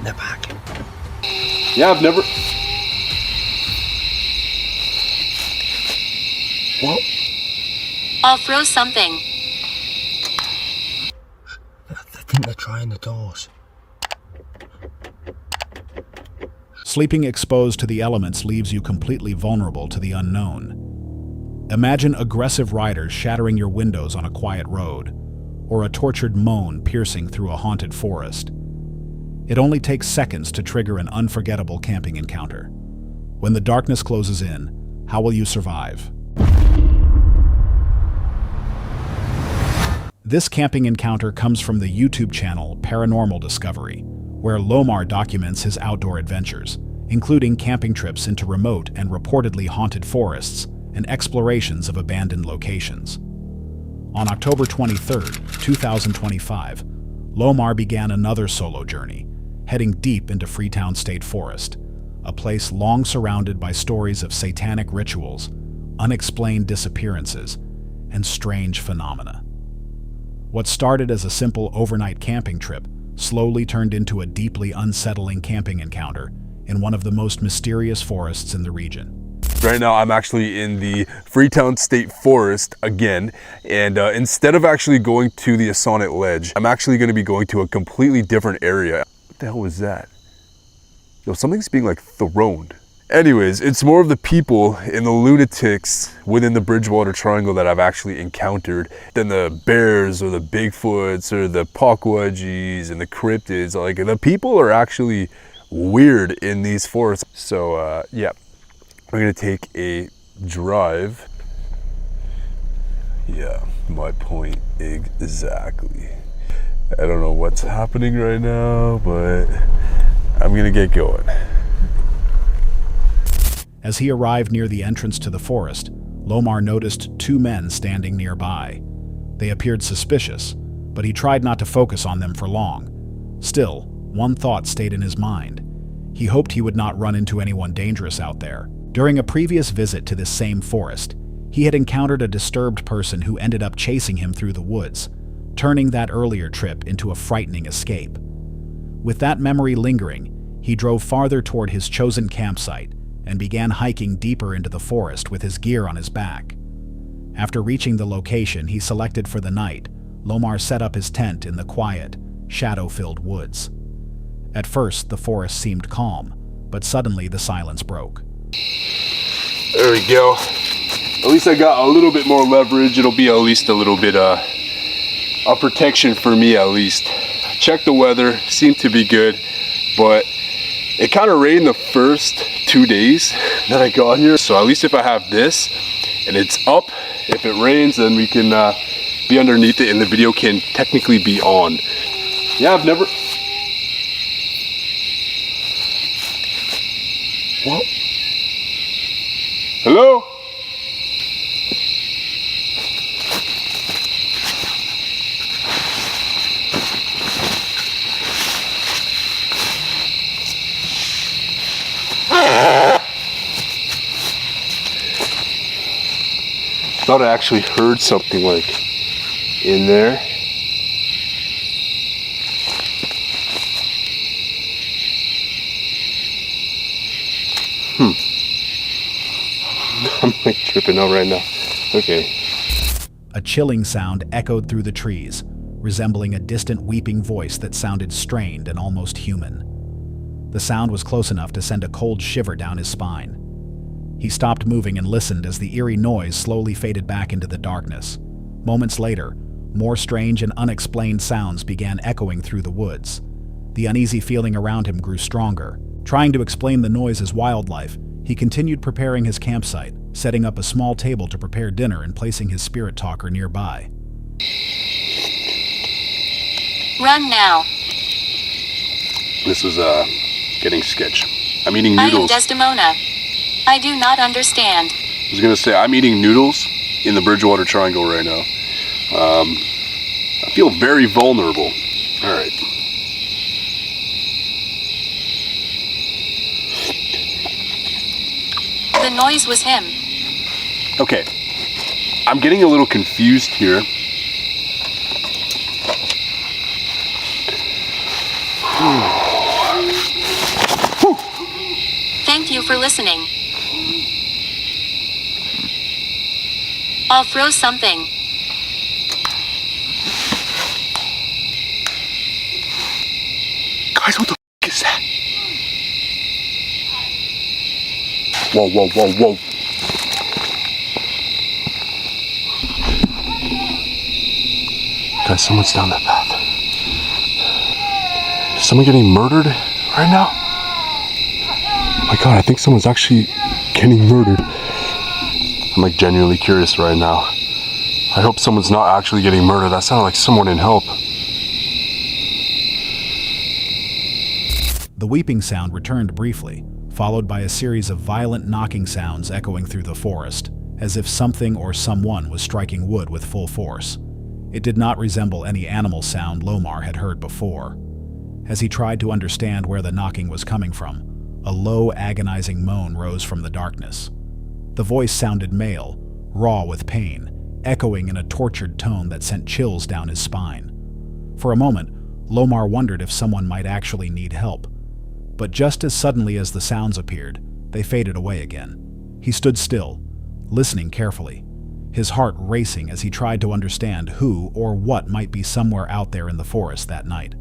They're back. Yeah, I've never... What? I'll throw something. I think they're trying the doors. Sleeping exposed to the elements leaves you completely vulnerable to the unknown. Imagine aggressive riders shattering your windows on a quiet road, or a tortured moan piercing through a haunted forest. It only takes seconds to trigger an unforgettable camping encounter. When the darkness closes in, how will you survive? This camping encounter comes from the YouTube channel Paranormal Discovery, where Lomar documents his outdoor adventures, including camping trips into remote and reportedly haunted forests and explorations of abandoned locations. On October 23, 2025, Lomar began another solo journey, heading deep into Freetown State Forest, a place long surrounded by stories of satanic rituals, unexplained disappearances, and strange phenomena. What started as a simple overnight camping trip slowly turned into a deeply unsettling camping encounter in one of the most mysterious forests in the region. Right now I'm actually in the Freetown State Forest again, and instead of actually going to the Assonet Ledge, I'm actually going to be going to a completely different area. What the hell was that? Yo, something's being like thrown. Anyways, it's more of the people and the lunatics within the Bridgewater Triangle that I've actually encountered than the bears or the Bigfoots or the Pukwudgies and the cryptids. Like, the people are actually weird in these forests. So yeah, we're gonna take a drive. Yeah, my point exactly. I don't know what's happening right now, but I'm gonna get going. As he arrived near the entrance to the forest, Lomar noticed two men standing nearby. They appeared suspicious, but he tried not to focus on them for long. Still, one thought stayed in his mind. He hoped he would not run into anyone dangerous out there. During a previous visit to this same forest, he had encountered a disturbed person who ended up chasing him through the woods, turning that earlier trip into a frightening escape. With that memory lingering, he drove farther toward his chosen campsite and began hiking deeper into the forest with his gear on his back. After reaching the location he selected for the night, Lomar set up his tent in the quiet, shadow-filled woods. At first, the forest seemed calm, but suddenly the silence broke. There we go. At least I got a little bit more leverage. It'll be at least a little bit of protection for me at least. Check the weather, seemed to be good, but it kind of rained the first 2 days that I got here. So at least if I have this and it's up, if it rains, then we can be underneath it and the video can technically be on. Yeah, I've never... What? Hello? Thought I actually heard something like in there. I'm like tripping out right now. Okay. A chilling sound echoed through the trees, resembling a distant weeping voice that sounded strained and almost human. The sound was close enough to send a cold shiver down his spine. He stopped moving and listened as the eerie noise slowly faded back into the darkness. Moments later, more strange and unexplained sounds began echoing through the woods. The uneasy feeling around him grew stronger. Trying to explain the noise as wildlife, he continued preparing his campsite, setting up a small table to prepare dinner and placing his spirit talker nearby. Run now. This was getting sketch. I'm eating I am noodles. Desdemona. I do not understand. I was gonna say, I'm eating noodles in the Bridgewater Triangle right now. I feel very vulnerable. All right. The noise was him. Okay. I'm getting a little confused here Thank you for listening. I'll throw something. Guys, what the f is that? Whoa, whoa, whoa, whoa. Guys, someone's down that path. Is someone getting murdered right now? Oh my god, I think someone's actually getting murdered. I'm like genuinely curious right now. I hope someone's not actually getting murdered. That sounded like someone in help. The weeping sound returned briefly, followed by a series of violent knocking sounds echoing through the forest, as if something or someone was striking wood with full force. It did not resemble any animal sound Lomar had heard before. As he tried to understand where the knocking was coming from, a low, agonizing moan rose from the darkness. The voice sounded male, raw with pain, echoing in a tortured tone that sent chills down his spine. For a moment, Lomar wondered if someone might actually need help. But just as suddenly as the sounds appeared, they faded away again. He stood still, listening carefully, his heart racing as he tried to understand who or what might be somewhere out there in the forest that night.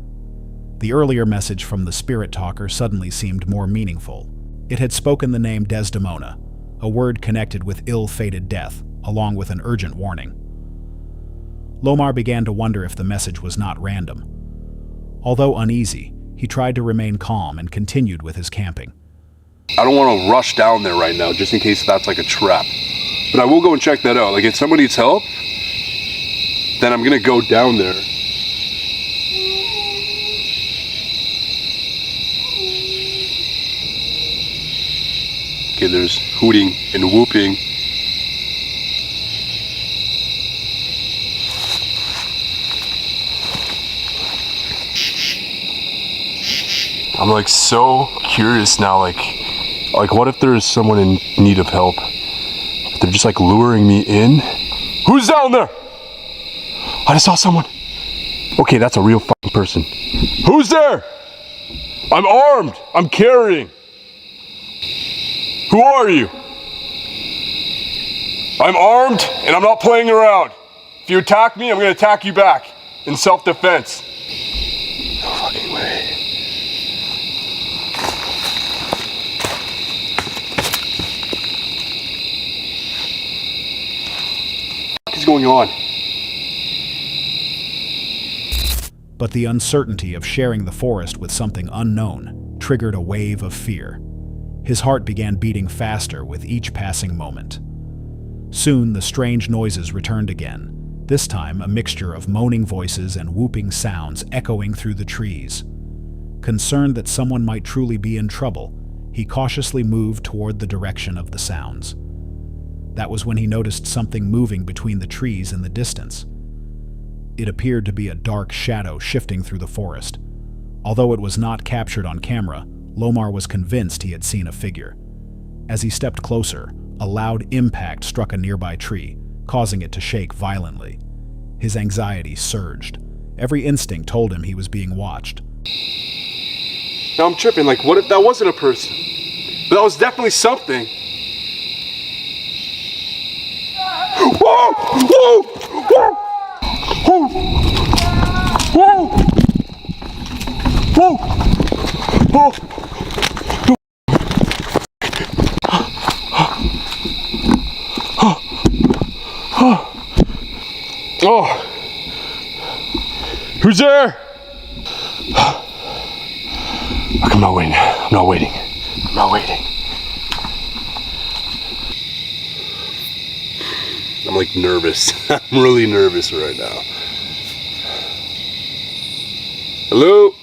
The earlier message from the spirit talker suddenly seemed more meaningful. It had spoken the name Desdemona, a word connected with ill-fated death, along with an urgent warning. Lomar began to wonder if the message was not random. Although uneasy, he tried to remain calm and continued with his camping. I don't want to rush down there right now, just in case that's like a trap. But I will go and check that out. Like, if someone needs help, then I'm gonna go down there. Okay, there's hooting and whooping. I'm like so curious now, like what if there's someone in need of help? They're just like luring me in. Who's down there? I just saw someone. Okay, that's a real fucking person. Who's there? I'm armed. I'm carrying. Who are you? I'm armed and I'm not playing around. If you attack me, I'm gonna attack you back in self-defense. No fucking way. What is going on? But the uncertainty of sharing the forest with something unknown triggered a wave of fear. His heart began beating faster with each passing moment. Soon the strange noises returned again, this time a mixture of moaning voices and whooping sounds echoing through the trees. Concerned that someone might truly be in trouble, he cautiously moved toward the direction of the sounds. That was when he noticed something moving between the trees in the distance. It appeared to be a dark shadow shifting through the forest. Although it was not captured on camera, Lomar was convinced he had seen a figure. As he stepped closer, a loud impact struck a nearby tree, causing it to shake violently. His anxiety surged. Every instinct told him he was being watched. Now I'm tripping, like what if that wasn't a person? But that was definitely something. Whoa! Whoa! Whoa! Whoa! Whoa! Whoa! Whoa! Oh! Who's there? I'm not waiting. I'm not waiting. I'm not waiting. I'm like nervous. I'm really nervous right now. Hello?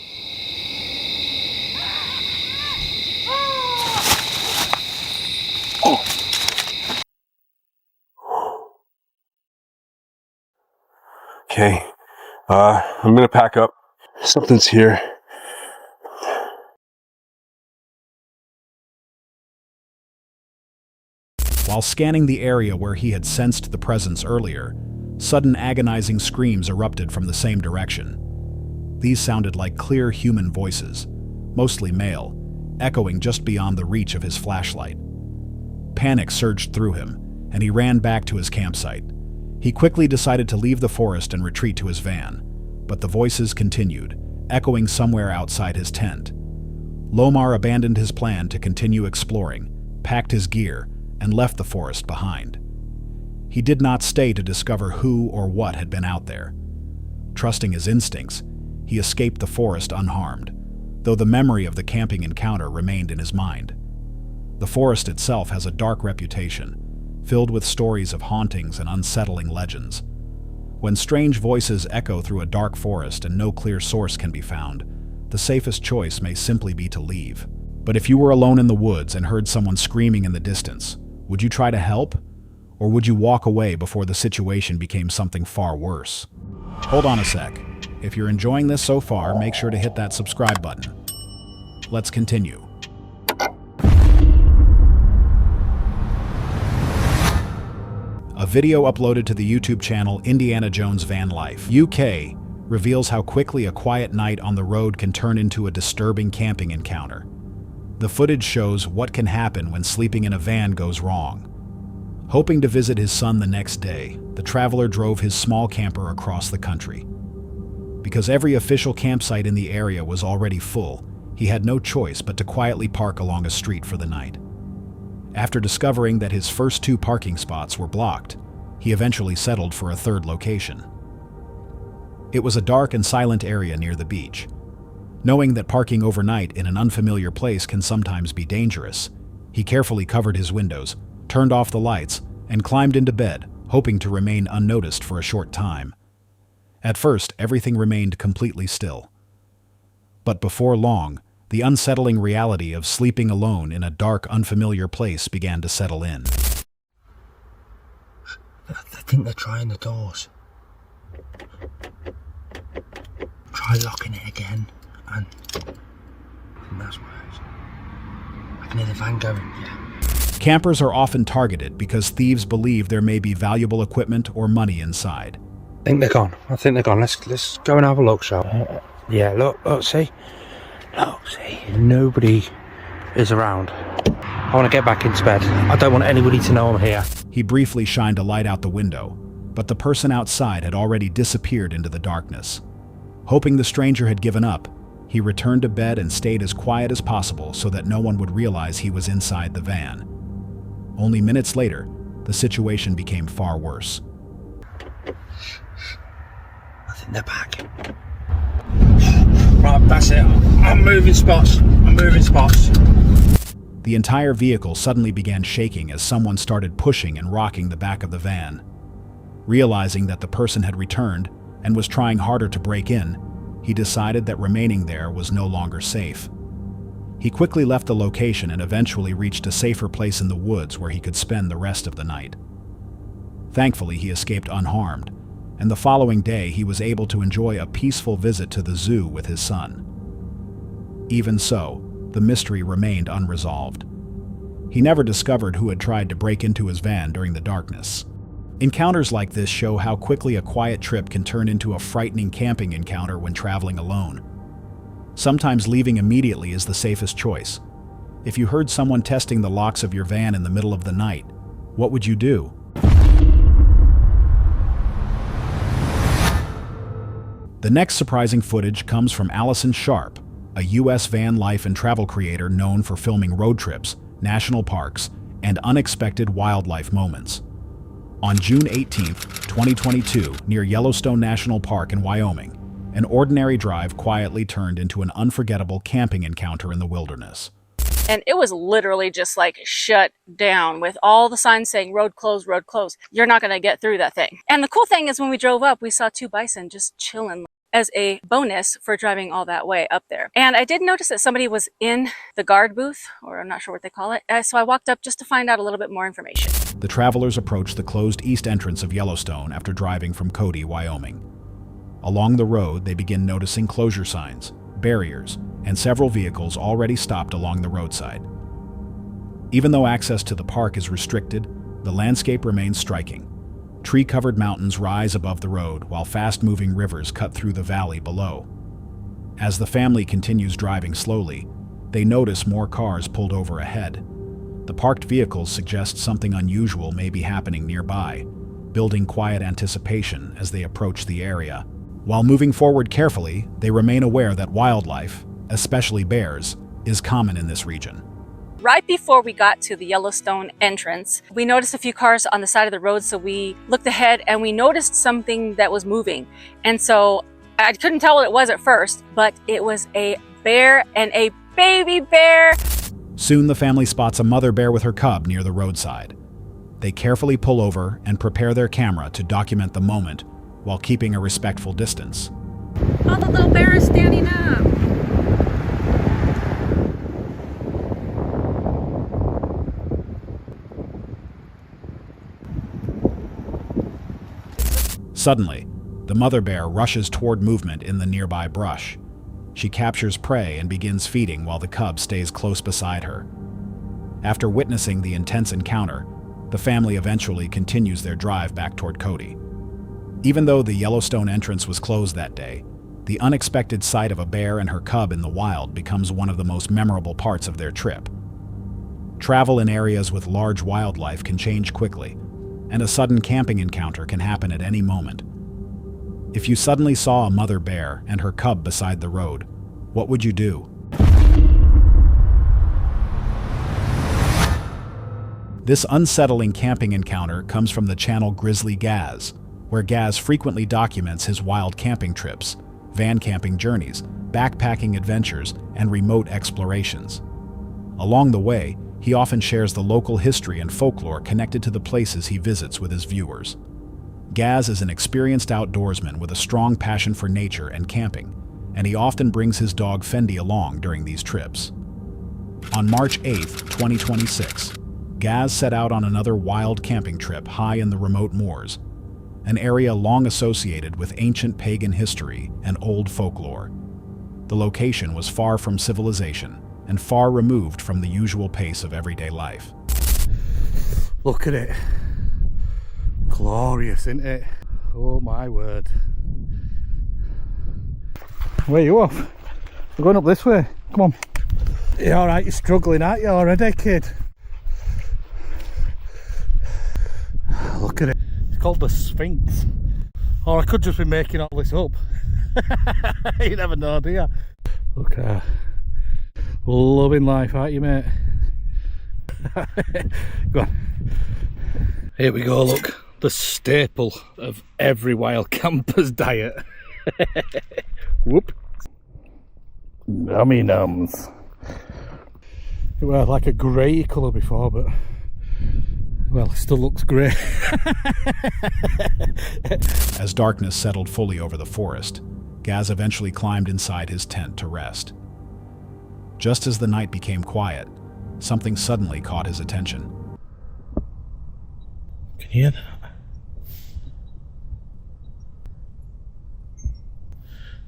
Oh. Okay. I'm gonna pack up. Something's here. While scanning the area where he had sensed the presence earlier, sudden agonizing screams erupted from the same direction. These sounded like clear human voices, mostly male, echoing just beyond the reach of his flashlight. Panic surged through him, and he ran back to his campsite. He quickly decided to leave the forest and retreat to his van, but the voices continued, echoing somewhere outside his tent. Lomar abandoned his plan to continue exploring, packed his gear, and left the forest behind. He did not stay to discover who or what had been out there. Trusting his instincts, he escaped the forest unharmed, though the memory of the camping encounter remained in his mind. The forest itself has a dark reputation, filled with stories of hauntings and unsettling legends. When strange voices echo through a dark forest and no clear source can be found, the safest choice may simply be to leave. But if you were alone in the woods and heard someone screaming in the distance, would you try to help? Or would you walk away before the situation became something far worse? Hold on a sec. If you're enjoying this so far, make sure to hit that subscribe button. Let's continue. A video uploaded to the YouTube channel Indiana Jones Van Life, UK, reveals how quickly a quiet night on the road can turn into a disturbing camping encounter. The footage shows what can happen when sleeping in a van goes wrong. Hoping to visit his son the next day, the traveler drove his small camper across the country. Because every official campsite in the area was already full, he had no choice but to quietly park along a street for the night. After discovering that his first 2 parking spots were blocked, he eventually settled for a third location. It was a dark and silent area near the beach. Knowing that parking overnight in an unfamiliar place can sometimes be dangerous, he carefully covered his windows, turned off the lights, and climbed into bed, hoping to remain unnoticed for a short time. At first, everything remained completely still. But before long, the unsettling reality of sleeping alone in a dark, unfamiliar place began to settle in. I think they're trying the doors. Try locking it again, and I think that's worse. I can hear the van going, yeah. Campers are often targeted because thieves believe there may be valuable equipment or money inside. I think they're gone. Let's go and have a look, shall we? Yeah, look, see? Look, see? Nobody is around. I want to get back into bed. I don't want anybody to know I'm here. He briefly shined a light out the window, but the person outside had already disappeared into the darkness. Hoping the stranger had given up, he returned to bed and stayed as quiet as possible so that no one would realize he was inside the van. Only minutes later, the situation became far worse. I think they're back. Right, that's it. I'm moving spots. The entire vehicle suddenly began shaking as someone started pushing and rocking the back of the van. Realizing that the person had returned and was trying harder to break in, he decided that remaining there was no longer safe. He quickly left the location and eventually reached a safer place in the woods where he could spend the rest of the night. Thankfully, he escaped unharmed, and the following day he was able to enjoy a peaceful visit to the zoo with his son. Even so, the mystery remained unresolved. He never discovered who had tried to break into his van during the darkness. Encounters like this show how quickly a quiet trip can turn into a frightening camping encounter when traveling alone. Sometimes leaving immediately is the safest choice. If you heard someone testing the locks of your van in the middle of the night, what would you do? The next surprising footage comes from Allison Sharp, a U.S. van life and travel creator known for filming road trips, national parks, and unexpected wildlife moments. On June 18, 2022, near Yellowstone National Park in Wyoming, an ordinary drive quietly turned into an unforgettable camping encounter in the wilderness. And it was literally just like shut down with all the signs saying road closed, road closed. You're not going to get through that thing. And the cool thing is when we drove up, we saw 2 bison just chilling as a bonus for driving all that way up there. And I did notice that somebody was in the guard booth, or I'm not sure what they call it. So I walked up just to find out a little bit more information. The travelers approached the closed east entrance of Yellowstone after driving from Cody, Wyoming. Along the road, they begin noticing closure signs, barriers, and several vehicles already stopped along the roadside. Even though access to the park is restricted, the landscape remains striking. Tree-covered mountains rise above the road, while fast-moving rivers cut through the valley below. As the family continues driving slowly, they notice more cars pulled over ahead. The parked vehicles suggest something unusual may be happening nearby, building quiet anticipation as they approach the area. While moving forward carefully, they remain aware that wildlife, especially bears, is common in this region. Right before we got to the Yellowstone entrance, we noticed a few cars on the side of the road, so we looked ahead and we noticed something that was moving. And so I couldn't tell what it was at first, but it was a bear and a baby bear. Soon the family spots a mother bear with her cub near the roadside. They carefully pull over and prepare their camera to document the moment while keeping a respectful distance. Oh, the little bear is standing up. Suddenly, the mother bear rushes toward movement in the nearby brush. She captures prey and begins feeding while the cub stays close beside her. After witnessing the intense encounter, the family eventually continues their drive back toward Cody. Even though the Yellowstone entrance was closed that day, the unexpected sight of a bear and her cub in the wild becomes one of the most memorable parts of their trip. Travel in areas with large wildlife can change quickly, and a sudden camping encounter can happen at any moment. If you suddenly saw a mother bear and her cub beside the road, what would you do? This unsettling camping encounter comes from the channel Grizzly Gaz, where Gaz frequently documents his wild camping trips, van camping journeys, backpacking adventures, and remote explorations. Along the way, he often shares the local history and folklore connected to the places he visits with his viewers. Gaz is an experienced outdoorsman with a strong passion for nature and camping, and he often brings his dog Fendi along during these trips. On March 8, 2026, Gaz set out on another wild camping trip high in the remote moors, an area long associated with ancient pagan history and old folklore. The location was far from civilization and far removed from the usual pace of everyday life. Look at it. Glorious, isn't it? Oh my word. Where are you off? We're going up this way. Come on. You alright? You're struggling, aren't you already, kid? Look at it. It's called the Sphinx. Or I could just be making all this up. You never know, do you? Look at her. Loving life, aren't you, mate? Go on. Here we go, look. The staple of every wild camper's diet. Whoop. Yummy nums. It was like a grey colour before, but well, it still looks grey. As darkness settled fully over the forest, Gaz eventually climbed inside his tent to rest. Just as the night became quiet, something suddenly caught his attention. Can you hear that?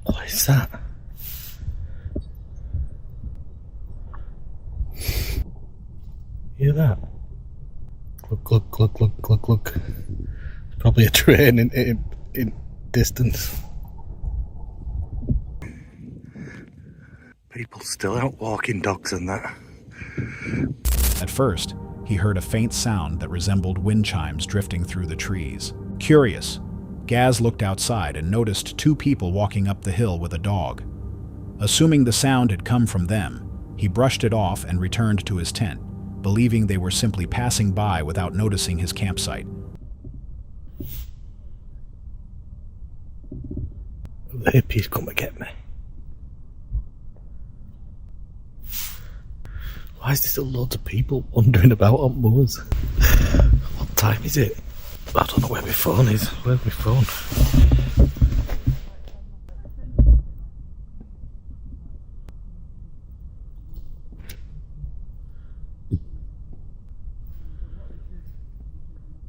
What is that? Hear that? Look, look, look, look, look, look. It's probably a train in distance. People still out walking dogs and that. At first, he heard a faint sound that resembled wind chimes drifting through the trees. Curious, Gaz looked outside and noticed two people walking up the hill with a dog. Assuming the sound had come from them, he brushed it off and returned to his tent, believing they were simply passing by without noticing his campsite. The hippies come to get me. Why is there still loads of people wandering about on moors? What time is it? I don't know where my phone is. Where's my phone?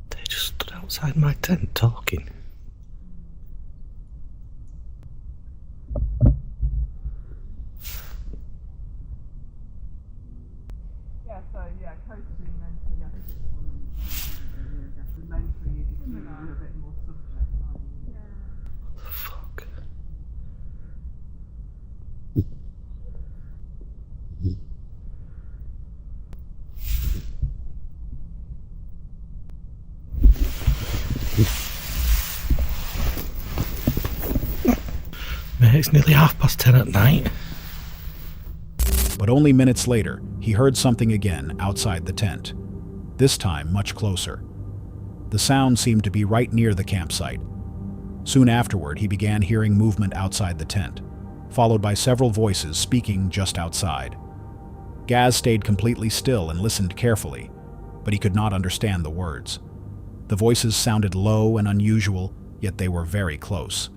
They just stood outside my tent talking. Mate, it's nearly 10:30 at night. But only minutes later, he heard something again outside the tent, this time much closer. The sound seemed to be right near the campsite. Soon afterward, he began hearing movement outside the tent, followed by several voices speaking just outside. Gaz stayed completely still and listened carefully, but he could not understand the words. The voices sounded low and unusual, yet they were very close.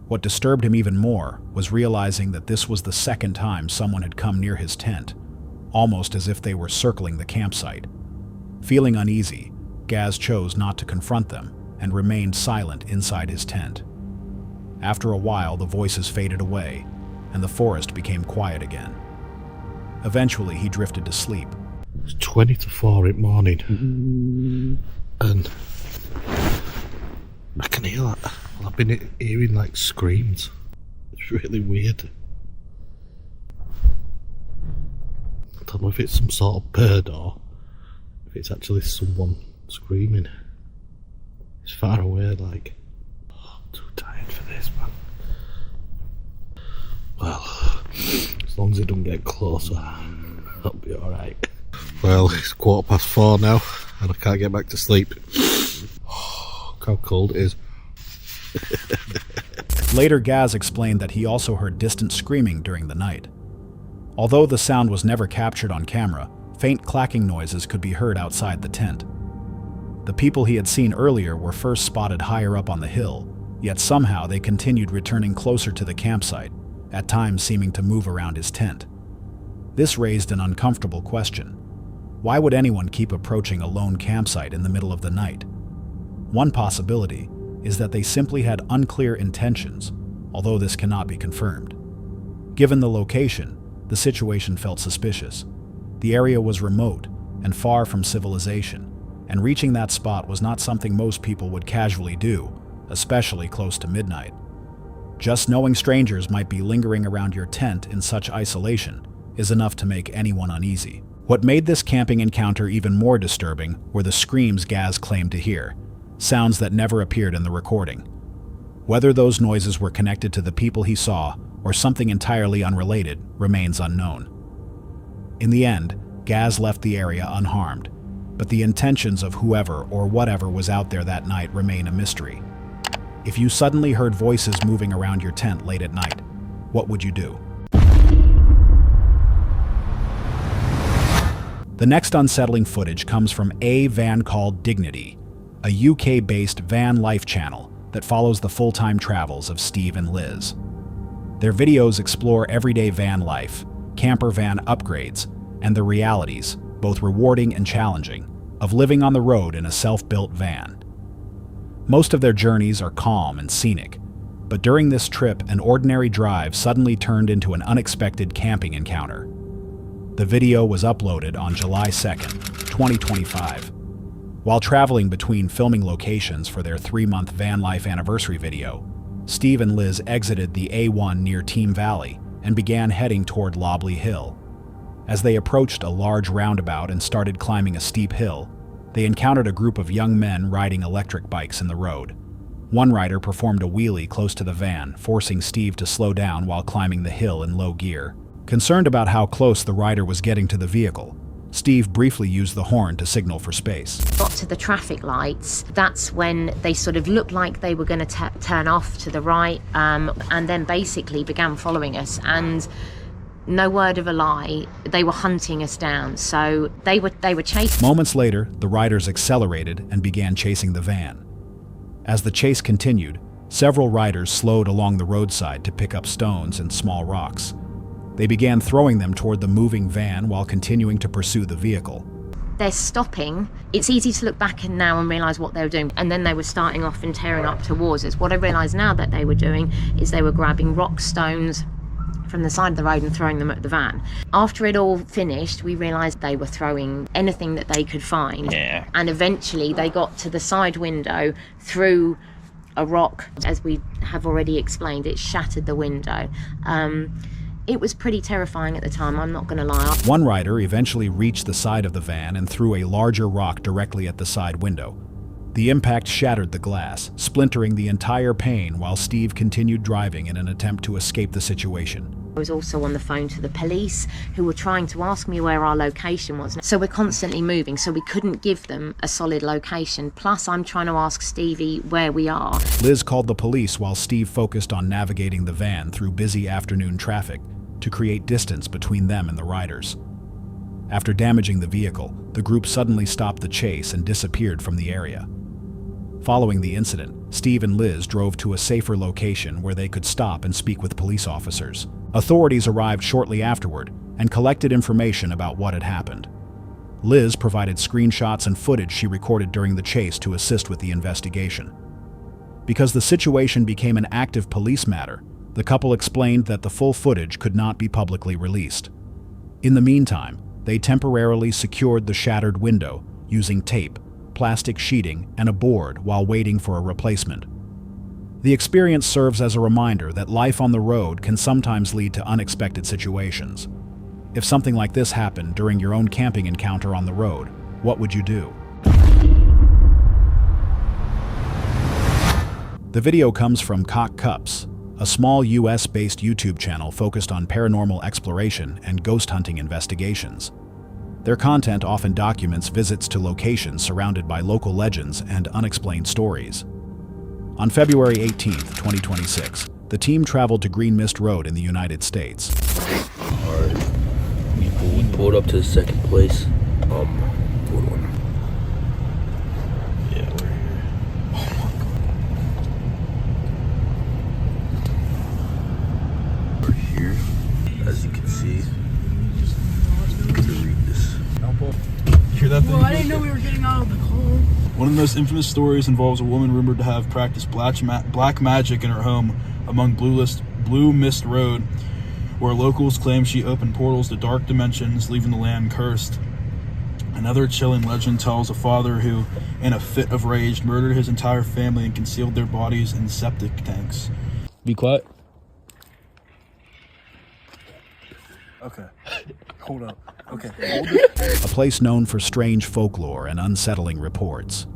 What disturbed him even more was realizing that this was the second time someone had come near his tent, almost as if they were circling the campsite. Feeling uneasy, Gaz chose not to confront them and remained silent inside his tent. After a while, the voices faded away, and the forest became quiet again. Eventually, he drifted to sleep. It's 20 to 4 in the morning. And I can hear that. I've been hearing like screams. It's really weird. I don't know if it's some sort of bird or if it's actually someone screaming. It's far away, like. Oh, I'm too tired for this, man. Well, as long as it don't get closer, that'll be alright. Well, it's 4:15 now, and I can't get back to sleep. Oh, look how cold it is. Later, Gaz explained that he also heard distant screaming during the night. Although the sound was never captured on camera, faint clacking noises could be heard outside the tent. The people he had seen earlier were first spotted higher up on the hill, yet somehow they continued returning closer to the campsite, at times seeming to move around his tent. This raised an uncomfortable question. Why would anyone keep approaching a lone campsite in the middle of the night? One possibility is that they simply had unclear intentions, although this cannot be confirmed. Given the location, the situation felt suspicious. The area was remote and far from civilization, and reaching that spot was not something most people would casually do, especially close to midnight. Just knowing strangers might be lingering around your tent in such isolation is enough to make anyone uneasy. What made this camping encounter even more disturbing were the screams Gaz claimed to hear, sounds that never appeared in the recording. Whether those noises were connected to the people he saw or something entirely unrelated remains unknown. In the end, Gaz left the area unharmed, but the intentions of whoever or whatever was out there that night remain a mystery. If you suddenly heard voices moving around your tent late at night, what would you do? The next unsettling footage comes from a van called Dignity, a UK-based van life channel that follows the full-time travels of Steve and Liz. Their videos explore everyday van life, camper van upgrades, and the realities, both rewarding and challenging, of living on the road in a self-built van. Most of their journeys are calm and scenic, but during this trip, an ordinary drive suddenly turned into an unexpected camping encounter. The video was uploaded on July 2nd, 2025. While traveling between filming locations for their 3-month van life anniversary video, Steve and Liz exited the A1 near Team Valley and began heading toward Lobley Hill. As they approached a large roundabout and started climbing a steep hill, they encountered a group of young men riding electric bikes in the road. One rider performed a wheelie close to the van, forcing Steve to slow down while climbing the hill in low gear. Concerned about how close the rider was getting to the vehicle, Steve briefly used the horn to signal for space. Got to the traffic lights, that's when they sort of looked like they were going to turn off to the right, and then basically began following us. And no word of a lie, they were hunting us down. So they were chasing. Moments later, the riders accelerated and began chasing the van. As the chase continued, several riders slowed along the roadside to pick up stones and small rocks. They began throwing them toward the moving van while continuing to pursue the vehicle. They're stopping. It's easy to look back now and realise what they were doing. And then they were starting off and tearing up towards us. What I realise now that they were doing is they were grabbing rock stones from the side of the road and throwing them at the van. After it all finished, we realised they were throwing anything that they could find. Yeah. And eventually they got to the side window, threw a rock. As we have already explained, it shattered the window. It was pretty terrifying at the time, I'm not going to lie. One rider eventually reached the side of the van and threw a larger rock directly at the side window. The impact shattered the glass, splintering the entire pane while Steve continued driving in an attempt to escape the situation. I was also on the phone to the police, who were trying to ask me where our location was. So we're constantly moving, so we couldn't give them a solid location. Plus, I'm trying to ask Stevie where we are. Liz called the police while Steve focused on navigating the van through busy afternoon traffic to create distance between them and the riders. After damaging the vehicle, the group suddenly stopped the chase and disappeared from the area. Following the incident, Steve and Liz drove to a safer location where they could stop and speak with police officers. Authorities arrived shortly afterward and collected information about what had happened. Liz provided screenshots and footage she recorded during the chase to assist with the investigation. Because the situation became an active police matter, the couple explained that the full footage could not be publicly released. In the meantime, they temporarily secured the shattered window using tape, plastic sheeting, and a board while waiting for a replacement. The experience serves as a reminder that life on the road can sometimes lead to unexpected situations. If something like this happened during your own camping encounter on the road, what would you do? The video comes from Cock Cups, a small US-based YouTube channel focused on paranormal exploration and ghost hunting investigations. Their content often documents visits to locations surrounded by local legends and unexplained stories. On February 18, 2026, the team traveled to Green Mist Road in the United States. Alright, we pulled up to the second place. Hold on. Yeah, we're here. We're here, as you can see. To read this. You hear that thing? Well, I didn't know we were getting out of the car. One of the most infamous stories involves a woman rumored to have practiced black magic in her home among Blue Mist Road, where locals claim she opened portals to dark dimensions, leaving the land cursed. Another chilling legend tells a father who, in a fit of rage, murdered his entire family and concealed their bodies in septic tanks. Be quiet. Okay. Hold up. Okay. Hold it. A place known for strange folklore and unsettling reports.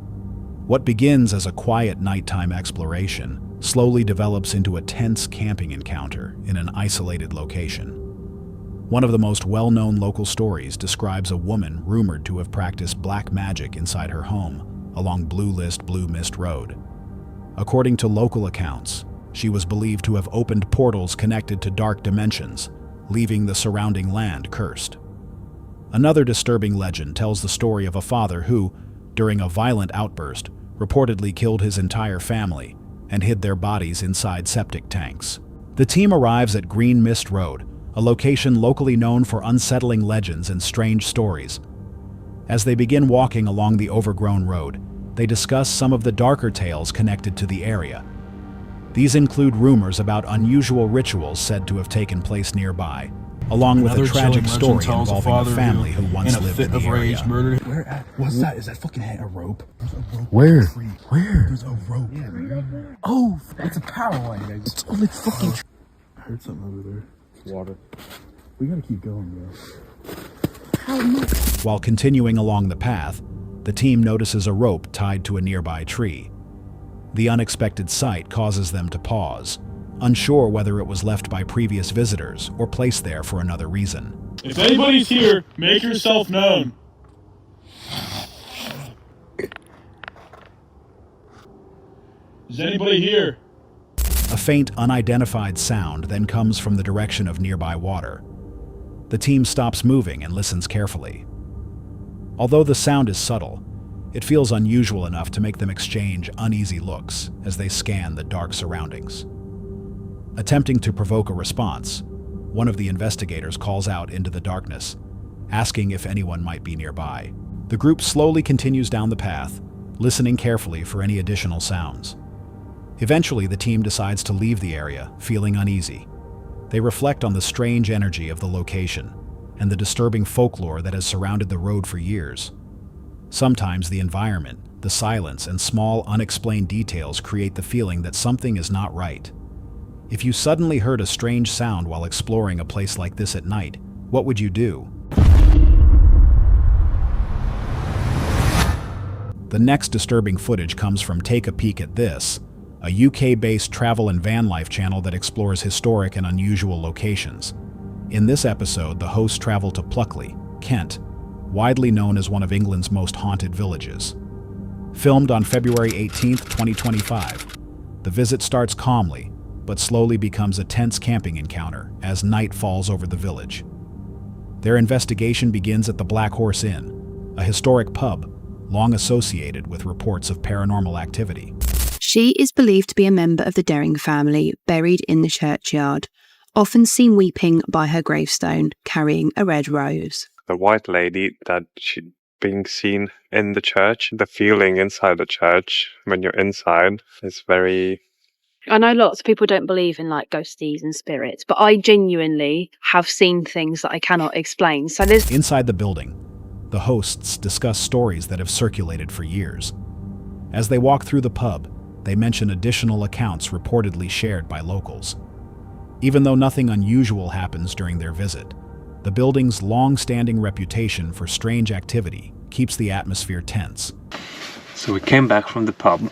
What begins as a quiet nighttime exploration slowly develops into a tense camping encounter in an isolated location. One of the most well-known local stories describes a woman rumored to have practiced black magic inside her home along Blue Mist Road. According to local accounts, she was believed to have opened portals connected to dark dimensions, leaving the surrounding land cursed. Another disturbing legend tells the story of a father who, during a violent outburst, reportedly killed his entire family and hid their bodies inside septic tanks. The team arrives at Green Mist Road, a location locally known for unsettling legends and strange stories. As they begin walking along the overgrown road, they discuss some of the darker tales connected to the area. These include rumors about unusual rituals said to have taken place nearby, along with a tragic story involving a family who once lived in the area. Where at? What's that? Is that fucking a rope? There's a rope. Where? Where? There's a rope. Yeah, Oh, it's a power line. It's only fucking. I heard something over there. Water. We gotta keep going, bro. While continuing along the path, the team notices a rope tied to a nearby tree. The unexpected sight causes them to pause, unsure whether it was left by previous visitors or placed there for another reason. If anybody's here, make yourself known. Is anybody here? A faint, unidentified sound then comes from the direction of nearby water. The team stops moving and listens carefully. Although the sound is subtle, it feels unusual enough to make them exchange uneasy looks as they scan the dark surroundings. Attempting to provoke a response, one of the investigators calls out into the darkness, asking if anyone might be nearby. The group slowly continues down the path, listening carefully for any additional sounds. Eventually, the team decides to leave the area, feeling uneasy. They reflect on the strange energy of the location and the disturbing folklore that has surrounded the road for years. Sometimes the environment, the silence, and small, unexplained details create the feeling that something is not right. If you suddenly heard a strange sound while exploring a place like this at night, what would you do? The next disturbing footage comes from Take a Peek at This, a UK-based travel and van life channel that explores historic and unusual locations. In this episode, the hosts travel to Pluckley, Kent, widely known as one of England's most haunted villages. Filmed on February 18, 2025, the visit starts calmly, but slowly becomes a tense camping encounter as night falls over the village. Their investigation begins at the Black Horse Inn, a historic pub long associated with reports of paranormal activity. She is believed to be a member of the Dering family, buried in the churchyard, often seen weeping by her gravestone, carrying a red rose. The white lady that she'd being seen in the church, the feeling inside the church when you're inside is very... I know lots of people don't believe in like ghosties and spirits, but I genuinely have seen things that I cannot explain. So there's... Inside the building, the hosts discuss stories that have circulated for years. As they walk through the pub, they mention additional accounts reportedly shared by locals. Even though nothing unusual happens during their visit, the building's long-standing reputation for strange activity keeps the atmosphere tense. So we came back from the pub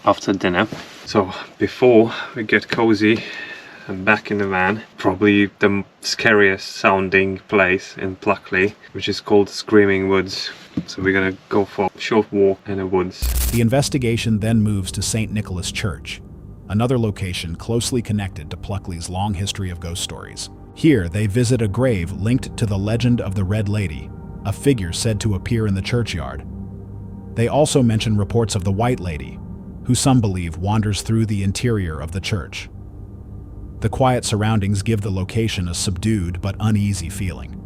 after dinner. So before we get cozy and back in the van, probably the scariest sounding place in Pluckley, which is called Screaming Woods. So we're gonna go for a short walk in the woods. The investigation then moves to St. Nicholas Church, another location closely connected to Pluckley's long history of ghost stories. Here, they visit a grave linked to the legend of the Red Lady, a figure said to appear in the churchyard. They also mention reports of the White Lady, who some believe wanders through the interior of the church. The quiet surroundings give the location a subdued but uneasy feeling.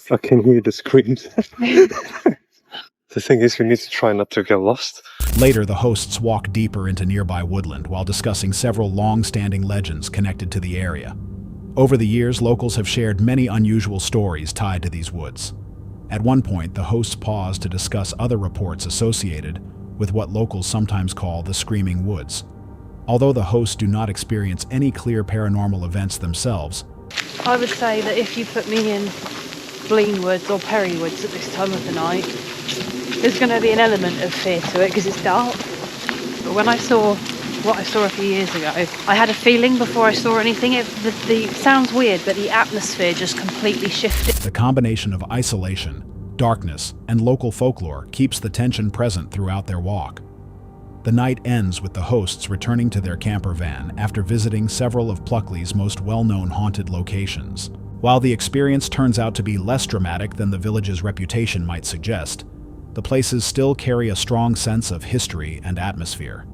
I can hear the screams. The thing is, we need to try not to get lost. Later, the hosts walk deeper into nearby woodland while discussing several long-standing legends connected to the area. Over the years, locals have shared many unusual stories tied to these woods. At one point, the hosts pause to discuss other reports associated with what locals sometimes call the Screaming Woods. Although the hosts do not experience any clear paranormal events themselves, I would say that if you put me in Blean Woods or Perry Woods at this time of the night, there's going to be an element of fear to it because it's dark. But when I saw what I saw a few years ago, I had a feeling before I saw anything. The sounds weird, but the atmosphere just completely shifted. the combination of isolation, darkness, and local folklore keeps the tension present throughout their walk. The night ends with the hosts returning to their camper van after visiting several of Pluckley's most well-known haunted locations. While the experience turns out to be less dramatic than the village's reputation might suggest, the places still carry a strong sense of history and atmosphere.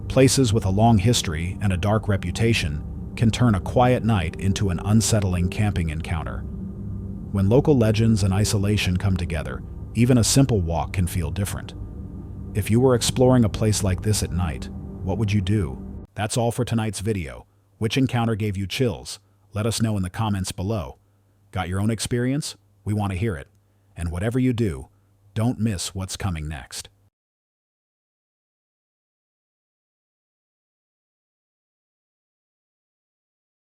Places with a long history and a dark reputation can turn a quiet night into an unsettling camping encounter. When local legends and isolation come together, even a simple walk can feel different. If you were exploring a place like this at night, what would you do? That's all for tonight's video. Which encounter gave you chills? Let us know in the comments below. Got your own experience? We want to hear it. And whatever you do, don't miss what's coming next.